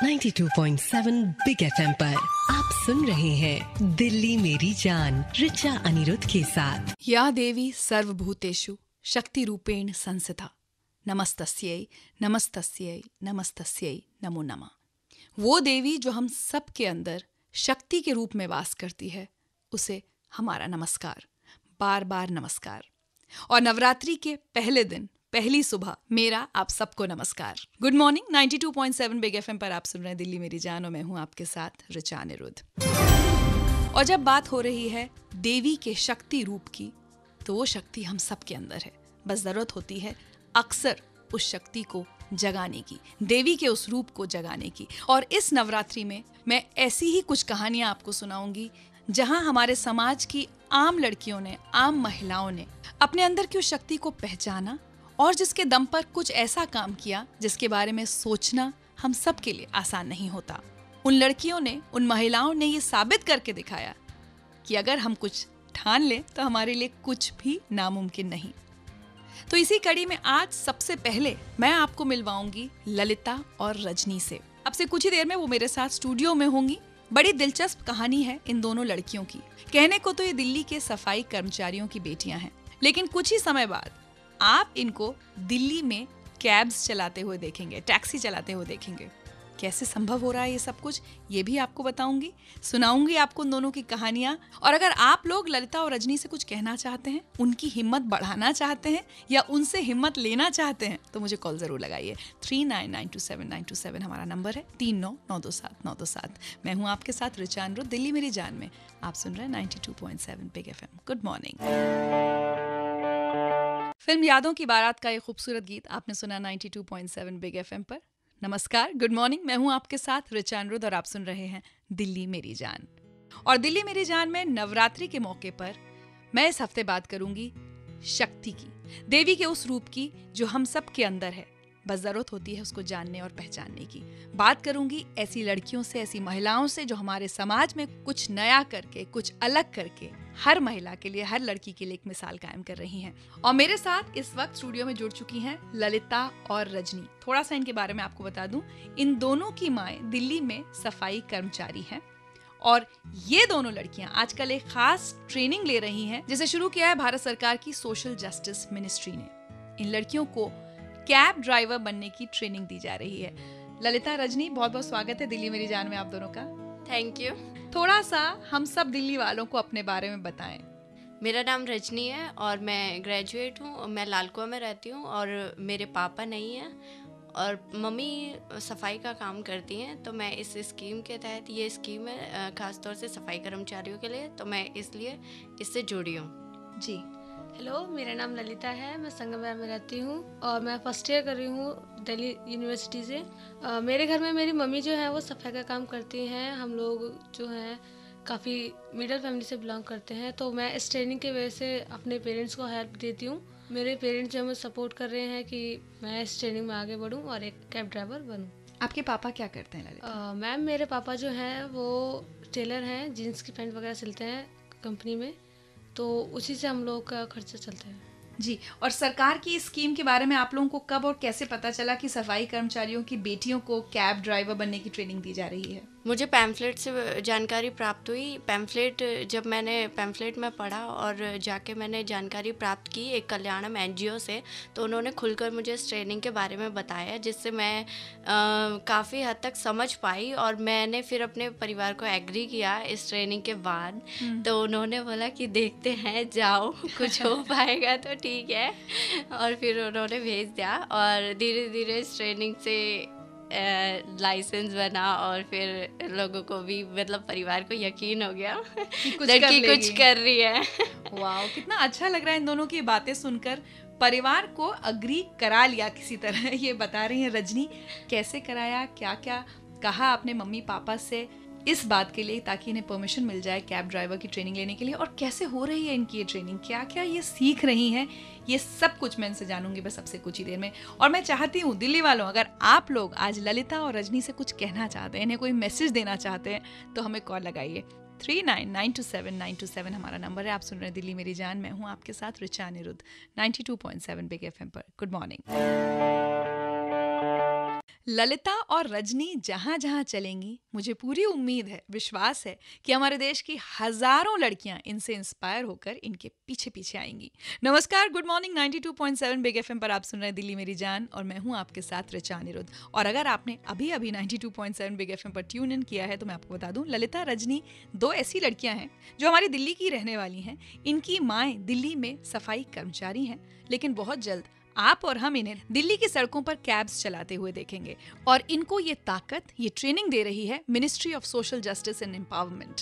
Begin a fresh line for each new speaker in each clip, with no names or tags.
92.7 big FM पर आप सुन रहे हैं दिल्ली मेरी जान रिचा अनिरुद्ध के साथ।
या देवी सर्वभूतेषु शक्ति रूपेण संस्थिता नमस्तस्यै नमस्तस्यै नमस्तस्यै नमो नमः। वो देवी जो हम सब के अंदर शक्ति के रूप में वास करती है, उसे हमारा नमस्कार, बार बार नमस्कार। और नवरात्रि के पहले दिन पहली सुबह मेरा आप सबको नमस्कार। Good morning. 92.7 बिग एफएम पर आप सुन रहे हैं दिल्ली मेरी जान और मैं हूं आपके साथ रिचा अनिरुद्ध। और जब बात हो रही है देवी के शक्ति रूप की, तो वो शक्ति हम सब के अंदर है। बस जरूरत होती है अक्सर उस शक्ति को जगाने की, देवी के उस रूप को जगाने की। और इस नवरात्रि में मैं ऐसी ही कुछ कहानियां आपको सुनाऊंगी जहां हमारे समाज की आम लड़कियों ने, आम महिलाओं ने अपने अंदर की उस शक्ति को पहचाना और जिसके दम पर कुछ ऐसा काम किया जिसके बारे में सोचना हम सब के लिए आसान नहीं होता। उन लड़कियों ने, उन महिलाओं ने ये साबित करके दिखाया कि अगर हम कुछ ठान लें तो हमारे लिए कुछ भी नामुमकिन नहीं। तो इसी कड़ी में आज सबसे पहले मैं आपको मिलवाऊंगी ललिता और रजनी से। अब से कुछ ही देर में वो मेरे साथ स्टूडियो में होंगी। बड़ी दिलचस्प कहानी है इन दोनों लड़कियों की। कहने को तो ये दिल्ली के सफाई कर्मचारियों की बेटियां हैं, लेकिन कुछ ही समय बाद आप इनको दिल्ली में कैब्स चलाते हुए देखेंगे, टैक्सी चलाते हुए देखेंगे। कैसे संभव हो रहा है ये सब कुछ, ये भी आपको बताऊंगी, सुनाऊंगी आपको उन दोनों की कहानियां। और अगर आप लोग ललिता और रजनी से कुछ कहना चाहते हैं, उनकी हिम्मत बढ़ाना चाहते हैं या उनसे हिम्मत लेना चाहते हैं, तो मुझे कॉल जरूर लगाइए। 39927927 हमारा नंबर है, 39927927। मैं हूं आपके साथ रिचा अनिरुद्ध दिल्ली मेरी जान में। आप सुन रहे हैं 92.7 big FM. Good morning. Film यादों की बारात का ये खूबसूरत गीत आपने सुना 92.7 बिग एफएम पर। नमस्कार, गुड मॉर्निंग। मैं हूं आपके साथ रिचा अनिरुद्ध और आप सुन रहे हैं दिल्ली मेरी जान। और दिल्ली मेरी जान में नवरात्रि के मौके पर मैं इस हफ्ते बात करूंगी शक्ति की, देवी के उस रूप की जो हम सब के अंदर है। बस जरूरत होती है उसको जानने और पहचानने की। बात करूंगी ऐसी लड़कियों से, ऐसी महिलाओं से जो हमारे समाज में कुछ नया करके, कुछ अलग करके हर महिला के लिए, हर लड़की के लिए एक मिसाल कायम कर रही हैं। और मेरे साथ इस वक्त स्टूडियो में जुड़ चुकी हैं ललिता और रजनी। थोड़ा सा इनके बारे में आपको बता दूं, इन दोनों की माएं दिल्ली में सफाई कर्मचारी हैं और ये दोनों लड़कियां आजकल एक खास ट्रेनिंग ले रही हैं जिसे शुरू किया है भारत सरकार की सोशल जस्टिस मिनिस्ट्री ने। इन लड़कियों को कैब ड्राइवर बनने की ट्रेनिंग दी जा रही है। ललिता, रजनी, बहुत बहुत स्वागत है दिल्ली मेरी जान में आप दोनों का।
Thank you.
थोड़ा सा हम सब दिल्ली वालों को अपने बारे में बताएं।
मेरा नाम रजनी है और मैं ग्रेजुएट हूँ। मैं लालकुआ में रहती हूँ और मेरे पापा नहीं हैं और मम्मी सफाई का काम करती हैं। तो मैं इस स्कीम के तहत, ये स्कीम है ख़ास तौर से सफाई कर्मचारियों के लिए, तो मैं इसलिए इससे जुड़ी हूँ।
जी।
हेलो, मेरा नाम ललिता है। मैं संगमनेर में रहती हूँ और मैं फर्स्ट ईयर कर रही हूँ दिल्ली यूनिवर्सिटी से। मेरे घर में मेरी मम्मी जो है वो सफाई का काम करती हैं। हम लोग जो हैं काफ़ी मिडिल फैमिली से बिलोंग करते हैं, तो मैं इस ट्रेनिंग की वजह से अपने पेरेंट्स को हेल्प देती हूँ। मेरे पेरेंट्स जो मुझे सपोर्ट कर रहे हैं कि मैं इस ट्रेनिंग में आगे बढ़ूँ और एक कैब ड्राइवर बनूँ।
आपके पापा क्या करते हैं ललिता?
मैम, मेरे पापा जो हैं वो टेलर हैं, जीन्स की पैंट वगैरह सिलते हैं कंपनी में, तो उसी से हम लोग का खर्चा चलता है।
जी। और सरकार की इस स्कीम के बारे में आप लोगों को कब और कैसे पता चला कि सफाई कर्मचारियों की बेटियों को कैब ड्राइवर बनने की ट्रेनिंग दी जा रही है?
मुझे पैम्फलेट से जानकारी प्राप्त हुई। पैम्फलेट जब मैंने पैम्फलेट में पढ़ा और जाके मैंने जानकारी प्राप्त की एक कल्याणम एनजीओ से, तो उन्होंने खुलकर मुझे इस ट्रेनिंग के बारे में बताया, जिससे मैं काफ़ी हद तक समझ पाई। और मैंने फिर अपने परिवार को एग्री किया इस ट्रेनिंग के बाद। तो उन्होंने बोला कि देखते हैं, जाओ, कुछ हो पाएगा तो ठीक है। और फिर उन्होंने भेज दिया और धीरे धीरे इस ट्रेनिंग से लाइसेंस बना और फिर लोगों को भी, मतलब परिवार को यकीन हो गया लड़की कुछ कर रही है।
वाह, कितना अच्छा लग रहा है इन दोनों की बातें सुनकर। परिवार को अग्री करा लिया किसी तरह। ये बता रही हैं रजनी, कैसे कराया, क्या क्या कहा आपने मम्मी पापा से इस बात के लिए ताकि इन्हें परमिशन मिल जाए कैब ड्राइवर की ट्रेनिंग लेने के लिए, और कैसे हो रही है इनकी ये ट्रेनिंग, क्या क्या ये सीख रही हैं, ये सब कुछ मैं इनसे जानूंगी बस सबसे कुछ ही देर में। और मैं चाहती हूँ दिल्ली वालों, अगर आप लोग आज ललिता और रजनी से कुछ कहना चाहते हैं, इन्हें कोई मैसेज देना चाहते हैं, तो हमें कॉल लगाइए। 39927927 हमारा नंबर है। आप सुन रहे हैं दिल्ली मेरी जान, मैं हूँ आपके साथ रिचा अनिरुद्ध 92.7 बिग एफएम पर। Good morning. ललिता और रजनी जहां जहां चलेंगी, मुझे पूरी उम्मीद है, विश्वास है कि हमारे देश की हजारों लड़कियां इनसे इंस्पायर होकर इनके पीछे पीछे आएंगी। नमस्कार, गुड मॉर्निंग। 92.7 बिग एफएम पर आप सुन रहे हैं दिल्ली मेरी जान और मैं हूं आपके साथ ऋचा अनिरुद्ध। और अगर आपने अभी अभी 92.7 बिग एफएम पर ट्यून इन किया है तो मैं आपको बता दूं, ललिता रजनी दो ऐसी लड़कियां हैं जो हमारी दिल्ली की रहने वाली हैं। इनकी माएँ दिल्ली में सफाई कर्मचारी हैं, लेकिन बहुत जल्द आप और हम इन्हें दिल्ली की सड़कों पर कैब्स चलाते हुए देखेंगे और इनको ये ताकत, ये ट्रेनिंग दे रही है ministry of social justice and empowerment.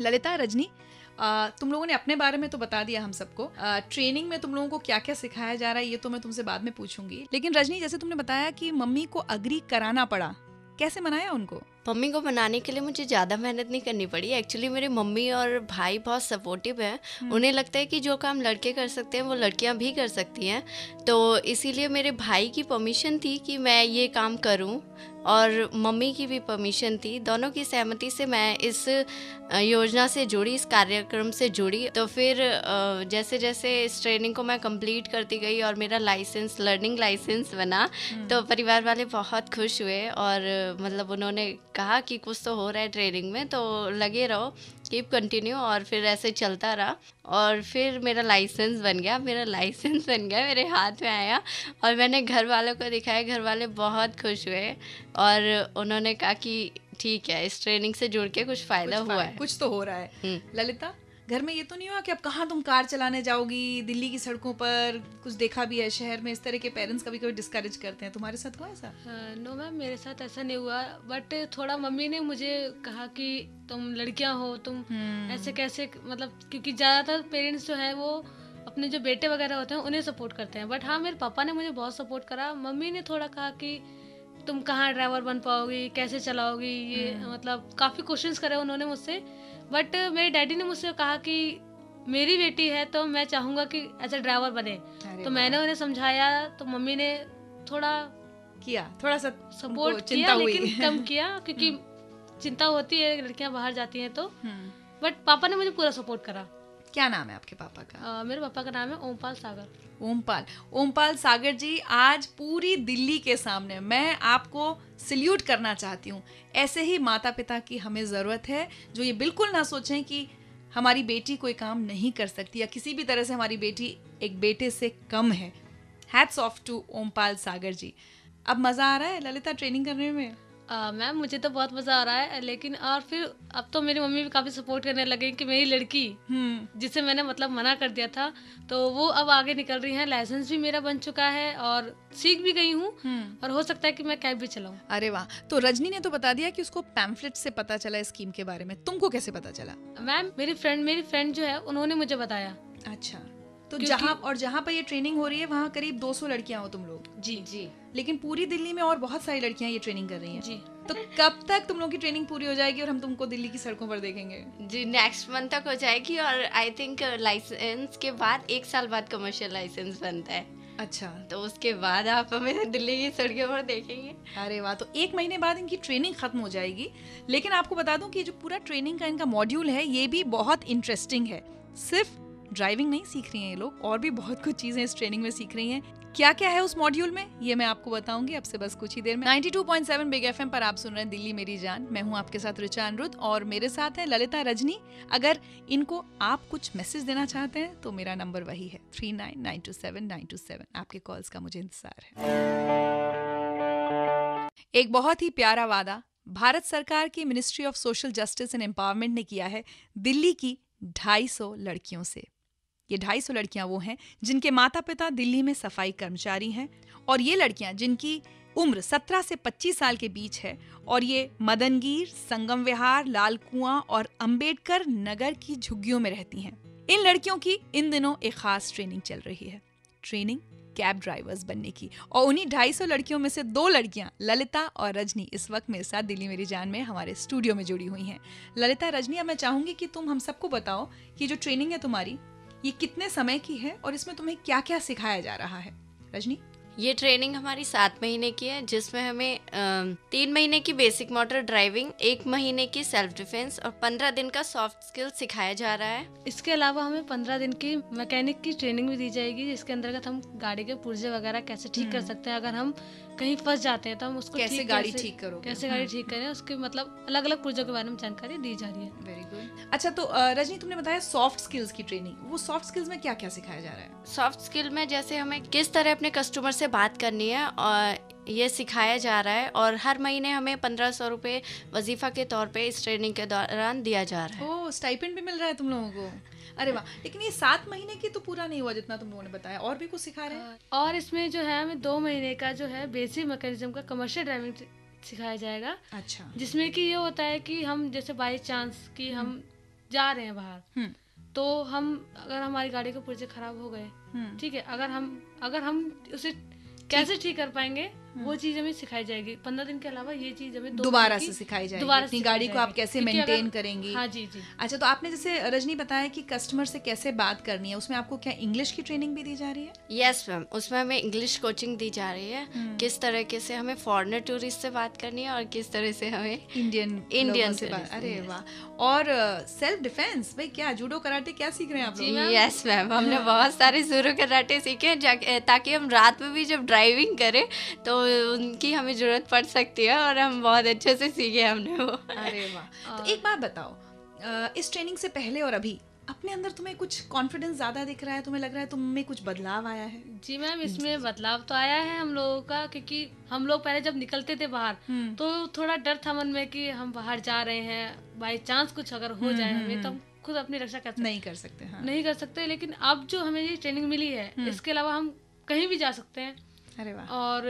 Lalita, Rajni, तुम लोगों ने अपने बारे में तो बता दिया हम सबको। ट्रेनिंग में तुम लोगों को क्या क्या सिखाया जा रहा है ये तो मैं तुमसे बाद में पूछूंगी, लेकिन रजनी, जैसे तुमने बताया कि मम्मी को अग्री कराना पड़ा, कैसे मनाया उनको?
मम्मी को मनाने के लिए मुझे ज़्यादा मेहनत नहीं करनी पड़ी। एक्चुअली मेरे मम्मी और भाई बहुत सपोर्टिव हैं। उन्हें लगता है कि जो काम लड़के कर सकते हैं वो लड़कियां भी कर सकती हैं, तो इसीलिए मेरे भाई की परमिशन थी कि मैं ये काम करूं और मम्मी की भी परमिशन थी। दोनों की सहमति से मैं इस योजना से जुड़ी, इस कार्यक्रम से जुड़ी। तो फिर जैसे जैसे इस ट्रेनिंग को मैं कंप्लीट करती गई और मेरा लाइसेंस, लर्निंग लाइसेंस बना, तो परिवार वाले बहुत खुश हुए और मतलब उन्होंने कहा कि कुछ तो हो रहा है ट्रेनिंग में, तो लगे रहो, कीप कंटिन्यू। और फिर ऐसे चलता रहा और फिर मेरा लाइसेंस बन गया, मेरे हाथ में आया और मैंने घर वालों को दिखाया। घर वाले बहुत खुश हुए और उन्होंने कहा कि ठीक है, इस ट्रेनिंग से जुड़ के कुछ फ़ायदा हुआ है,
कुछ तो हो रहा है। ललिता, घर में ये तो नहीं हुआ कि अब कहाँ तुम कार चलाने जाओगी दिल्ली की सड़कों पर? कुछ देखा भी है शहर में, इस तरह के पेरेंट्स कभी कभी डिस्करेज करते हैं, तुम्हारे साथ हुआ ऐसा?
नो मैम, मेरे साथ ऐसा नहीं हुआ, बट थोड़ा मम्मी ने मुझे कहा कि तुम लड़कियां हो, तुम ऐसे कैसे, मतलब क्योंकि ज़्यादातर पेरेंट्स जो है वो अपने जो बेटे वगैरह होते हैं उन्हें सपोर्ट करते हैं। बट हाँ, मेरे पापा ने मुझे बहुत सपोर्ट करा। मम्मी ने थोड़ा कहा कि तुम कहाँ ड्राइवर बन पाओगी, कैसे चलाओगी, ये मतलब काफ़ी क्वेश्चंस करे उन्होंने मुझसे। बट मेरे डैडी ने मुझसे कहा कि मेरी बेटी है तो मैं चाहूँगा कि ऐसा ड्राइवर बने। तो मैंने उन्हें समझाया, तो मम्मी ने
थोड़ा सा
सपोर्ट किया, लेकिन कम किया, क्योंकि चिंता होती है लड़कियां बाहर जाती हैं तो। बट पापा ने मुझे पूरा सपोर्ट करा।
क्या नाम है आपके पापा का?
मेरे पापा का नाम है ओमपाल सागर।
ओमपाल सागर जी, आज पूरी दिल्ली के सामने मैं आपको सल्यूट करना चाहती हूँ। ऐसे ही माता पिता की हमें ज़रूरत है जो ये बिल्कुल ना सोचें कि हमारी बेटी कोई काम नहीं कर सकती या किसी भी तरह से हमारी बेटी एक बेटे से कम है। हैट्स ऑफ टू ओमपाल सागर जी। अब मज़ा आ रहा है ललिता ट्रेनिंग करने में?
मैम, मुझे तो बहुत मज़ा आ रहा है, लेकिन और फिर अब तो मेरी मम्मी भी काफ़ी सपोर्ट करने लगे कि मेरी लड़की, जिसे मैंने मतलब मना कर दिया था, तो वो अब आगे निकल रही है। लाइसेंस भी मेरा बन चुका है और सीख भी गई हूँ और हो सकता है कि मैं कैब भी चलाऊँ।
अरे वाह। तो रजनी ने तो बता दिया कि उसको पैम्फलेट से पता चला इस स्कीम के बारे में, तुमको कैसे पता चला?
मैम, मेरी फ्रेंड जो है उन्होंने मुझे बताया।
अच्छा, तो जहाँ पर ये ट्रेनिंग हो रही है वहाँ करीब 200 लड़कियां हो तुम लोग?
जी।
लेकिन पूरी दिल्ली में और बहुत सारी लड़कियां ये ट्रेनिंग कर रही हैं।
जी।
तो कब तक तुम लोग की ट्रेनिंग पूरी हो जाएगी और हम तुमको दिल्ली की सड़कों पर देखेंगे?
जी, नेक्स्ट मंथ तक हो जाएगी और आई थिंक लाइसेंस के बाद 1 साल बाद कमर्शियल लाइसेंस बनता है।
अच्छा,
तो उसके बाद आप हमें दिल्ली की सड़कों पर देखेंगे।
अरे वाह। तो 1 महीने बाद इनकी ट्रेनिंग खत्म हो जाएगी। लेकिन आपको बता दूं कि जो पूरा ट्रेनिंग का इनका मॉड्यूल है ये भी बहुत इंटरेस्टिंग है। सिर्फ ड्राइविंग नहीं सीख रही हैं ये लोग, और भी बहुत कुछ चीजें इस ट्रेनिंग में सीख रही हैं। क्या क्या है उस मॉड्यूल में ये मैं आपको बताऊंगी अब से बस कुछ ही देर में। 92.7 बिग एफएम पर आप सुन रहे हैं दिल्ली मेरी जान। मैं हूं आपके साथ ऋचा अनिरुद्ध और मेरे साथ है ललिता रजनी। अगर इनको आप कुछ मैसेज देना चाहते हैं तो मेरा नंबर वही है 39927927। आपके कॉल्स का मुझे इंतजार है। एक बहुत ही प्यारा वादा भारत सरकार की ministry of social justice and empowerment ने किया है दिल्ली की 250 लड़कियों से। ये 250 लड़कियां वो हैं जिनके माता पिता दिल्ली में सफाई कर्मचारी हैं और ये लड़कियां जिनकी उम्र 17 से 25 साल के बीच है और ये मदनगीर, संगम विहार, लाल कुआं और अंबेडकर नगर की झुग्गियों में रहती हैं। इन लड़कियों की इन दिनों एक खास ट्रेनिंग चल रही है, ट्रेनिंग कैब ड्राइवर्स बनने की। और उन्हीं 250 लड़कियों में से 2 लड़कियां ललिता और रजनी इस वक्त मेरे साथ दिल्ली मेरी जान में हमारे स्टूडियो में जुड़ी हुई हैं। ललिता, रजनी, अब मैं चाहूंगी कि तुम हम सबको बताओ कि जो ट्रेनिंग है तुम्हारी ये कितने समय की है और इसमें तुम्हें क्या क्या सिखाया जा रहा है? रजनी?
ये ट्रेनिंग हमारी 7 महीने की है, जिसमें हमें 3 महीने की बेसिक मोटर ड्राइविंग, 1 महीने की सेल्फ डिफेंस और 15 दिन का सॉफ्ट स्किल सिखाया जा रहा है।
इसके अलावा हमें 15 दिन की मैकेनिक की ट्रेनिंग भी दी जाएगी, जिसके अंतर्गत हम गाड़ी के पुर्जे वगैरह कैसे ठीक कर सकते हैं। अगर हम कहीं फंस जाते हैं तो हम उसको
कैसे गाड़ी ठीक करोगे,
कैसे गाड़ी ठीक करें, उसके मतलब अलग अलग पुर्जों के बारे में जानकारी दी जा रही है।
Very good. अच्छा, तो रजनी, तुमने बताया सॉफ्ट स्किल्स की ट्रेनिंग, वो सॉफ्ट स्किल्स में क्या क्या सिखाया जा रहा है?
सॉफ्ट स्किल में जैसे हमें किस तरह अपने कस्टमर से बात करनी है और ये सिखाया जा रहा है, और हर महीने हमें 1500 रुपये वजीफा के तौर पे इस ट्रेनिंग के दौरान दिया जा रहा है।
ओह, स्टाइपेंड भी मिल रहा है तुम लोगों को? अरे वाह। लेकिन ये 7 महीने की तो पूरा नहीं हुआ जितना तुम लोगों ने बताया, और भी कुछ सिखा रहे हैं?
और इसमें जो है हमें 2 महीने का जो है बेसिक मैकेनिज्म का कमर्शियल ड्राइविंग सिखाया जाएगा।
अच्छा।
जिसमें कि ये होता है कि हम जैसे बाई चांस कि हम जा रहे हैं बाहर, तो हम अगर हमारी गाड़ी के पुर्जे खराब हो गए, ठीक है, अगर हम उसे कैसे ठीक कर पाएंगे, वो चीज हमें सिखाई जाएगी। 15 दिन के अलावा ये चीज हमें
दोबारा से सिखाई जाएगी, अपनी गाड़ी को आप कैसे मेंटेन करेंगी।
हाँ जी जी।
अच्छा, तो आपने जैसे रजनी बताया कि कस्टमर से कैसे बात करनी है, उसमें आपको क्या इंग्लिश की ट्रेनिंग भी दी जा रही है?
यस मैम, उसमें हमें इंग्लिश कोचिंग दी जा रही है, किस तरीके से हमें फॉरेनर टूरिस्ट से बात करनी है और किस तरह से हमें
इंडियन से बात। अरे वाह। और सेल्फ डिफेंस, भाई क्या जूडो कराटे क्या सीख रहे हैं आप लोग?
यस मैम, हमने बहुत सारे जूडो कराटे सीखे हैं ताकि हम रात में भी जब ड्राइविंग करें तो उनकी हमें जरूरत पड़ सकती है, और हम बहुत अच्छे से सीखे हमने वो।
अरे वाह। तो एक बात बताओ, इस ट्रेनिंग से पहले और अभी अपने अंदर तुम्हें कुछ कॉन्फिडेंस ज्यादा दिख रहा है? तुम्हें लग रहा है तुम में कुछ बदलाव आया है?
जी मैम, इसमें बदलाव तो आया है हम लोगों का, क्योंकि हम लोग पहले जब निकलते थे बाहर तो थोड़ा डर था मन में कि हम बाहर जा रहे हैं, बाई चांस कुछ अगर हो जाए हमें तो हम खुद अपनी रक्षा नहीं कर सकते। नहीं कर सकते। लेकिन अब जो हमें ये ट्रेनिंग मिली है, इसके अलावा हम कहीं भी जा सकते हैं।
अरे वाह।
और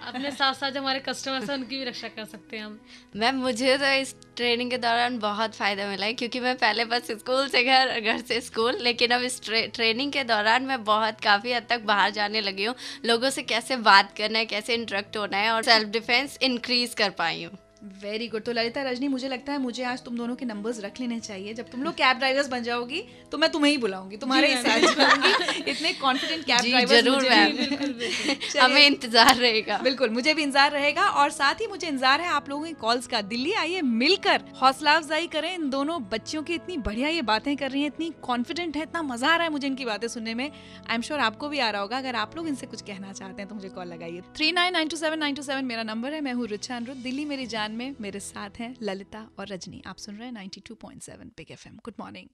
अपने साथ साथ जो हमारे कस्टमर्स हैं उनकी भी रक्षा कर सकते हैं हम।
मैम, मुझे तो इस ट्रेनिंग के दौरान बहुत फ़ायदा मिला है, क्योंकि मैं पहले बस स्कूल से घर, घर से स्कूल, लेकिन अब इस ट्रेनिंग के दौरान मैं काफ़ी हद तक बाहर जाने लगी हूँ। लोगों से कैसे बात करना है, कैसे इंटरेक्ट होना है, और सेल्फ डिफेंस इंक्रीज कर पाई हूँ।
Very good. तो ललिता, रजनी, मुझे लगता है मुझे आज तुम दोनों के नंबर्स रख लेने चाहिए। जब तुम लोग कैब ड्राइवर्स बन जाओगी तो मैं तुम्हें ही बुलाऊंगी, तुम्हारे ही साथ चलूंगी। इतने कॉन्फिडेंट कैब ड्राइवर्स
जरूर मैम, हमें इंतजार रहेगा।
बिल्कुल, मुझे भी इंतजार रहेगा, और साथ ही मुझे इंतजार है आप लोगों की कॉल्स का। दिल्ली आइए, मिलकर हौसला अफजाई करें इन दोनों बच्चियों की। इतनी बढ़िया ये बातें कर रही हैं, इतनी कॉन्फिडेंट है, इतना मजा आ रहा है मुझे इनकी बातें सुनने में। आई एम श्योर आपको भी आ रहा होगा। अगर आप लोग इनसे कुछ कहना चाहते हैं तो मुझे कॉल लगाइए। 39927927 मेरा नंबर है। मैं हूँ रिचा अनिरुद्ध। दिल्ली मेरी जान में मेरे साथ हैं ललिता और रजनी। आप सुन रहे हैं 92.7 big FM. Good morning.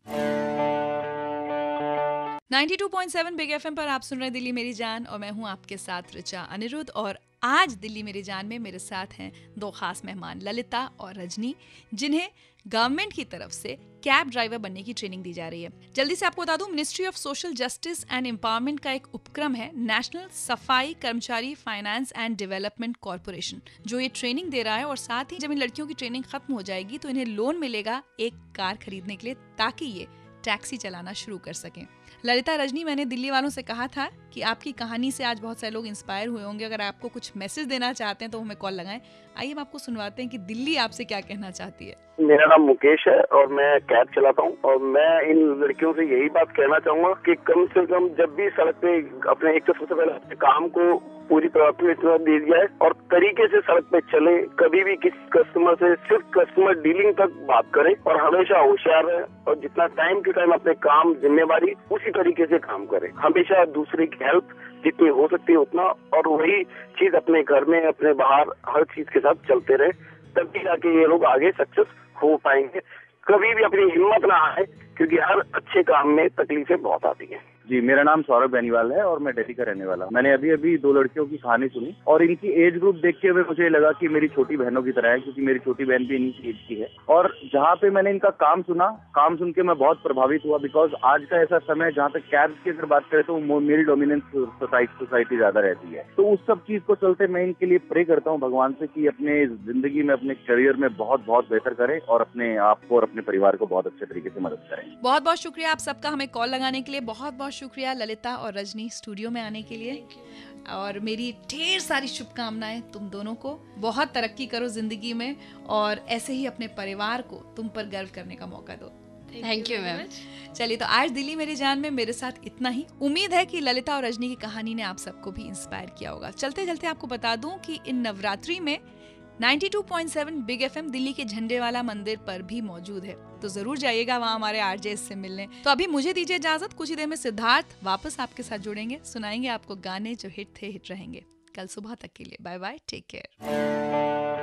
92.7 big FM पर आप सुन रहे हैं दिल्ली मेरी जान, और मैं हूं आपके साथ रिचा अनिरुद्ध। और आज दिल्ली मेरी जान में मेरे साथ हैं 2 खास मेहमान, ललिता और रजनी, जिन्हें गवर्नमेंट की तरफ से कैब ड्राइवर बनने की ट्रेनिंग दी जा रही है। जल्दी से आपको बता दूं, ministry of social justice and empowerment का एक उपक्रम है, नेशनल सफाई कर्मचारी फाइनेंस एंड डेवलपमेंट कॉर्पोरेशन, जो ये ट्रेनिंग दे रहा है। और साथ ही जब इन लड़कियों की ट्रेनिंग खत्म हो जाएगी तो इन्हें लोन मिलेगा एक कार खरीदने के लिए, ताकि ये टैक्सी चलाना शुरू कर सकें। ललिता, रजनी, मैंने दिल्ली वालों से कहा था कि आपकी कहानी से आज बहुत सारे लोग इंस्पायर हुए होंगे। अगर आपको कुछ मैसेज देना चाहते हैं तो हमें कॉल लगाएं। आइए हम आपको सुनवाते हैं कि दिल्ली आपसे क्या कहना चाहती है।
मेरा नाम मुकेश है और मैं कैब चलाता हूँ, और मैं इन लड़कियों से यही बात कहना चाहूंगा कि कम से कम जब भी सड़क पे अपने, एक तो सबसे पहले अपने काम को पूरी प्राथमिकता दे दिया है और तरीके से सड़क पे चले। कभी भी किसी कस्टमर से सिर्फ कस्टमर डीलिंग तक बात करें, और हमेशा होशियार है, और जितना टाइम टू टाइम अपने काम, जिम्मेवारी उसी तरीके से काम करें। हमेशा दूसरे की हेल्प जितनी हो सकती है उतना, और वही चीज अपने घर में, अपने बाहर, हर चीज के साथ चलते रहे, तभी जाके ये लोग आगे सक्सेस हो पाएंगे। कभी भी अपनी हिम्मत ना हारे, क्योंकि हर अच्छे काम में तकलीफें बहुत आती हैं।
जी, मेरा नाम सौरभ बेनीवाल है और मैं दिल्ली का रहने वाला हूँ। मैंने अभी 2 लड़कियों की कहानी सुनी और इनकी एज ग्रुप देखते हुए मुझे लगा कि मेरी छोटी बहनों की तरह है, क्योंकि मेरी छोटी बहन भी इन्हीं एज की है। और जहाँ पे मैंने इनका काम सुन के मैं बहुत प्रभावित हुआ, बिकॉज आज का ऐसा समय जहाँ तक कैब्स की अगर बात करें तो मेल डोमिनेंस सोसाइटी ज्यादा रहती है। तो उस सब चीज को चलते मैं इनके लिए प्रे करता हूँ भगवान से कि अपने जिंदगी में, अपने करियर में बहुत बहुत बेहतर करें और अपने आप को और अपने परिवार को बहुत अच्छे तरीके से मदद करें।
बहुत बहुत शुक्रिया आप सबका हमें कॉल लगाने के लिए। बहुत बहुत शुक्रिया ललिता और रजनी स्टूडियो में आने के लिए, और मेरी ढेर सारी शुभकामनाएं तुम दोनों को। बहुत तरक्की करो जिंदगी में, और ऐसे ही अपने परिवार को तुम पर गर्व करने का मौका दो।
Thank you ma'am.
चलिए, तो आज दिल्ली मेरी जान में मेरे साथ इतना ही। उम्मीद है कि ललिता और रजनी की कहानी ने आप सबको भी इंस्पायर किया होगा। चलते चलते आपको बता दूं कि इन नवरात्रि में 92.7 बिग एफएम दिल्ली के झंडे वाला मंदिर पर भी मौजूद है, तो जरूर जाइएगा वहाँ हमारे आरजे से मिलने। तो अभी मुझे दीजिए इजाजत, कुछ ही देर में सिद्धार्थ वापस आपके साथ जुड़ेंगे, सुनाएंगे आपको गाने जो हिट थे, हिट रहेंगे। कल सुबह तक के लिए बाय बाय, टेक केयर।